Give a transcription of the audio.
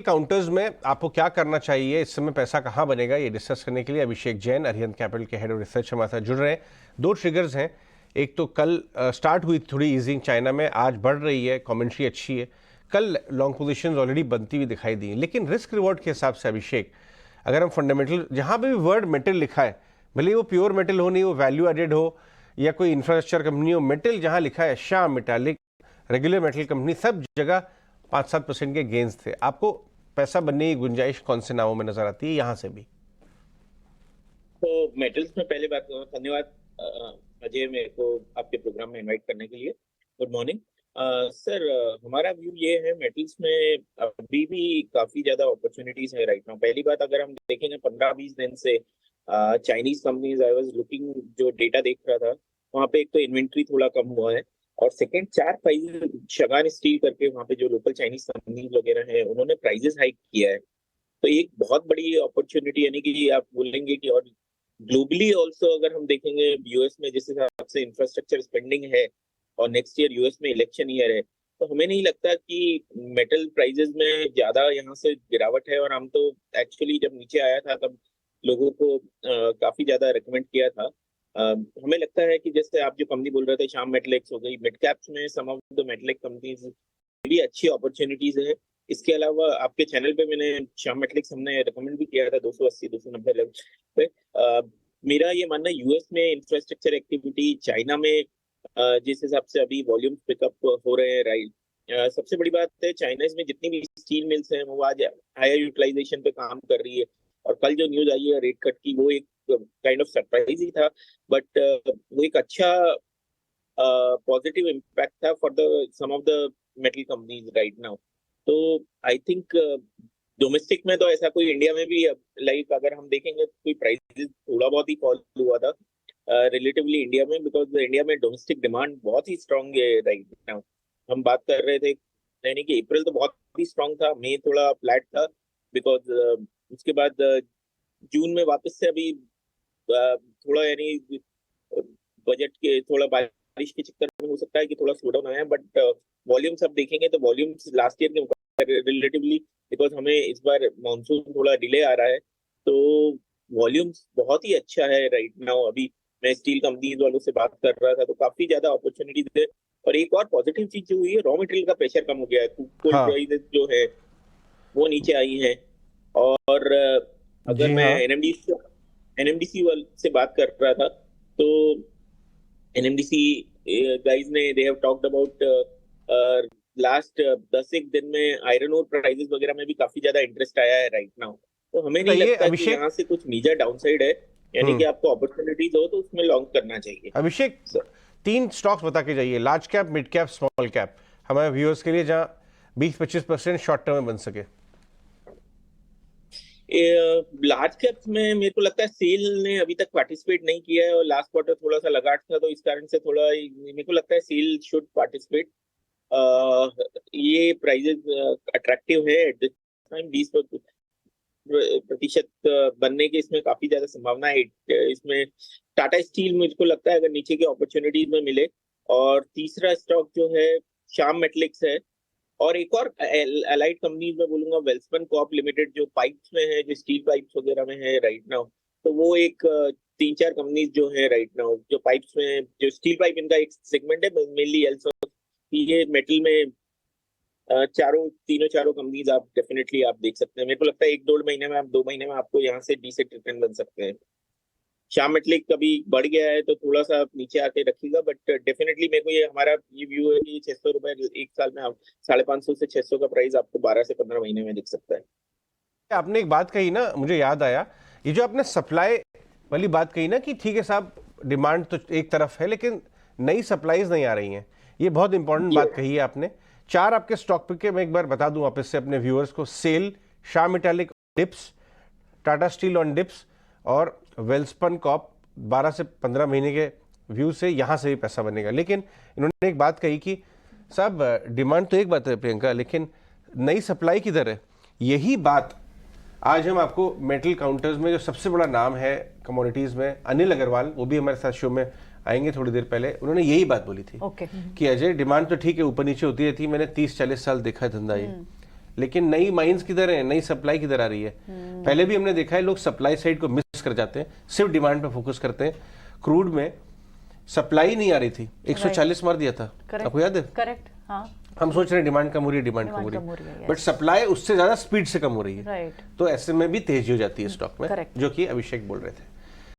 Counters में आपको क्या करना चाहिए, इस समय पैसा कहाँ बनेगा, ये डिस्कस करने के लिए अभिषेक जैन अरिहंत कैपिटल के हेड ऑफ रिसर्च हमारे साथ जुड़ रहे हैं। दो ट्रिगर्स हैं, एक तो कल स्टार्ट हुई थोड़ी ईजिंग चाइना में, आज बढ़ रही है, कमेंट्री अच्छी है। कल लॉन्ग पोजीशंस ऑलरेडी बनती हुई दिखाई दी, लेकिन रिस्क रिवॉर्ड के हिसाब से अभिषेक, अगर हम फंडामेंटल, जहाँ पे भी वर्ड मेटल लिखा है, भले वो प्योर मेटल हो, नहीं वो वैल्यू एडेड हो या कोई इंफ्रास्ट्रक्चर कंपनी हो, मेटल जहाँ लिखा है Shyam metallic, regular metal company, सब जगह 5-7% के गेंस थे। आपको पैसा बनने की गुंजाइश कौन से नामों में नजर आती है यहाँ से भी? तो मेटल्स में पहले बात धन्यवाद अजय, मेरे को आपके प्रोग्राम में इनवाइट करने के लिए। Good morning sir. हमारा व्यू ये है, मेटल्स में अभी भी काफी ज्यादा अपॉर्चुनिटीज है राइट नाउ। पहली बात, अगर हम देखेंगे 15-20 दिन से Chinese companies, I was looking, जो डेटा देख रहा था वहाँ पे, एक तो इन्वेंट्री थोड़ा कम हुआ है, और सेकंड 4 प्राइजेस शगान स्टील करके वहाँ पे जो लोकल चाइनीज कंपनीज वगैरह है उन्होंने प्राइजेस हाइक किया है। तो एक बहुत बड़ी अपॉर्चुनिटी, यानी कि आप बोलेंगे कि, और ग्लोबली ऑल्सो अगर हम देखेंगे यूएस में जिस हिसाब से इंफ्रास्ट्रक्चर स्पेंडिंग है, और नेक्स्ट ईयर यूएस में इलेक्शन ईयर है, तो हमें नहीं लगता कि मेटल प्राइजेस में ज्यादा यहाँ से गिरावट है। और हम तो एक्चुअली जब नीचे आया था तब लोगों को काफी ज्यादा रिकमेंड किया था। हमें लगता है कि जैसे आप जो कंपनी बोल रहे थे, श्याम मेटलिक्स हो गई, मिड कैप्स में सम ऑफ द मेटलिक कंपनीज भी अच्छी अपॉर्चुनिटीज है। इसके अलावा आपके चैनल पे मैंने श्याम मेटलिक्स हमने रिकमेंड भी किया था 280-290 लेवल पे। मेरा ये मानना, यूएस में इंफ्रास्ट्रक्चर एक्टिविटी, चाइना में जिस हिसाब से अभी वॉल्यूम पिकअप हो रहे हैं, राइट, सबसे बड़ी बात है चाइनाज में जितनी भी स्टील मिल्स हैं वो आज हायर यूटिलाइजेशन पे काम कर रही है। और कल जो न्यूज आई है रेट कट की, वो एक काइंड ऑफ सरप्राइज ही था, बट वो एक अच्छा पॉजिटिव इम्पैक्ट था for the some of the metal companies right now. तो आई थिंक डोमेस्टिक में तो ऐसा कोई इंडिया में भी, लाइक अगर हम देखेंगे तो कोई प्राइस थोड़ा बहुत ही फॉल हुआ था रिलेटिवली इंडिया में, बिकॉज इंडिया में डोमेस्टिक डिमांड बहुत ही स्ट्रांग है राइट नाउ। हम बात कर रहे थे, यानी कि अप्रैल तो बहुत ही स्ट्रांग था, मई थोड़ा फ्लैट था, बिकॉज उसके बाद जून में वापस से अभी थोड़ा, यानी बजट के थोड़ा बारिश के चक्कर में हो सकता है कि थोड़ा स्लो डाउन आया, बट वॉल्यूम्स आप देखेंगे तो वॉल्यूम्स लास्ट ईयर के मुकाबले रिलेटिवली, बिकॉज हमें इस बार मानसून थोड़ा डिले आ रहा है, तो वॉल्यूम्स बहुत ही अच्छा है राइट नाउ। अभी मैं स्टील कंपनीज वालों से बात कर रहा था तो काफी ज्यादा अपॉर्चुनिटीज है। और एक और पॉजिटिव चीज जो हुई है, रॉ मटेरियल का प्रेशर कम हो गया है, कोल्ड प्राइसेस जो है वो नीचे आई है। और अगर मैं एनएमडीसी से बात कर रहा था, तो एनएमडीसी गाइज ने, they have talked about last 10 दिन में आयरन ओर प्राइसेस वगैरह में भी काफी ज्यादा इंटरेस्ट आया है राइट नाउ। तो हमें नहीं लगता कि यहाँ से कुछ मेजर डाउनसाइड है, यानी कि आपको अपॉर्चुनिटीज हो तो उसमें लॉन्ग करना चाहिए। अभिषेक, 3 स्टॉक्स बता के जाइए, large cap, mid cap, small cap, हमारे व्यूअर्स के लिए, जहाँ 20-25% शॉर्ट टर्म में बन सके। लार्ज कैप्स में मेरे को लगता है सेल ने अभी तक पार्टिसिपेट नहीं किया है, और लास्ट क्वार्टर थोड़ा सा लगाट था, तो इस कारण से थोड़ा मेरे को लगता है सेल शुड पार्टिसिपेट। ये प्राइजेस अट्रैक्टिव है एट दिस टाइम, 20% बनने की इसमें काफी ज्यादा संभावना है। इसमें टाटा स्टील मुझको को लगता है अगर नीचे की अपॉर्चुनिटीज में मिले, और तीसरा स्टॉक जो है श्याम मेटलिक्स है, और एक और अलाइड कंपनीज में बोलूंगा वेल्सपन कॉर्प लिमिटेड, जो पाइप्स में है, जो स्टील पाइप्स वगैरह में है राइट नाउ। तो वो एक 3-4 कंपनीज जो है राइट नाउ, जो पाइप्स में, जो स्टील पाइप इनका एक सेगमेंट है, मेनली ये मेटल में तीनों चारों कंपनीज आप डेफिनेटली आप देख सकते हैं। मेरे को लगता है 1-2 महीने में, 2 महीने में आपको यहाँ से डिसेंट रिटर्न बन सकते हैं। श्याम मेटलिक कभी बढ़ गया है तो थोड़ा सा नीचे आके रखिएगा, बट डेफिनेटली मेरे को हमारा ये व्यू है कि 600 रुपए एक साल में, 550 से 600 का प्राइस आपको 12 से 15 महीने में दिख सकता है। आपने एक बात कही ना, मुझे याद आया, ये जो आपने सप्लाई वाली बात कही ना, कि ठीक है साहब, डिमांड तो एक तरफ है लेकिन नई सप्लाईज नहीं आ रही हैं, ये बहुत इंपॉर्टेंट बात कही है आपने। 4 आपके स्टॉक पिक के मैं एक बार बता दूं वापस से अपने व्यूअर्स को, SAIL, Shyam Metalics dips, Tata Steel on dips, और वेल्सपन कॉर्प 12 से 15 महीने के व्यू से यहाँ से भी पैसा बनेगा। लेकिन इन्होंने एक बात कही कि साहब डिमांड तो एक बात है प्रियंका, लेकिन नई सप्लाई किधर है? यही बात आज हम आपको मेटल काउंटर्स में, जो सबसे बड़ा नाम है कमोडिटीज़ में, अनिल अग्रवाल, वो भी हमारे साथ शो में आएंगे थोड़ी देर पहले, उन्होंने यही बात बोली थी कि अजय डिमांड तो ठीक है ऊपर नीचे होती रहती है, मैंने 30-40 साल देखा है धंधा ये, लेकिन नई माइंस किधर है, नई सप्लाई किधर आ रही है? पहले भी हमने देखा है लोग सप्लाई साइड को मिस कर जाते हैं, सिर्फ डिमांड पे फोकस करते हैं। क्रूड में सप्लाई नहीं आ रही थी, 140 मार दिया था, आपको याद है? करेक्ट, हाँ। हम सोच रहे हैं डिमांड कम हो रही है, डिमांड कम हो रही है, बट सप्लाई उससे ज्यादा स्पीड से कम हो रही है। राइट। तो ऐसे में भी तेजी हो जाती है स्टॉक में, Correct. जो कि अभिषेक बोल रहे थे।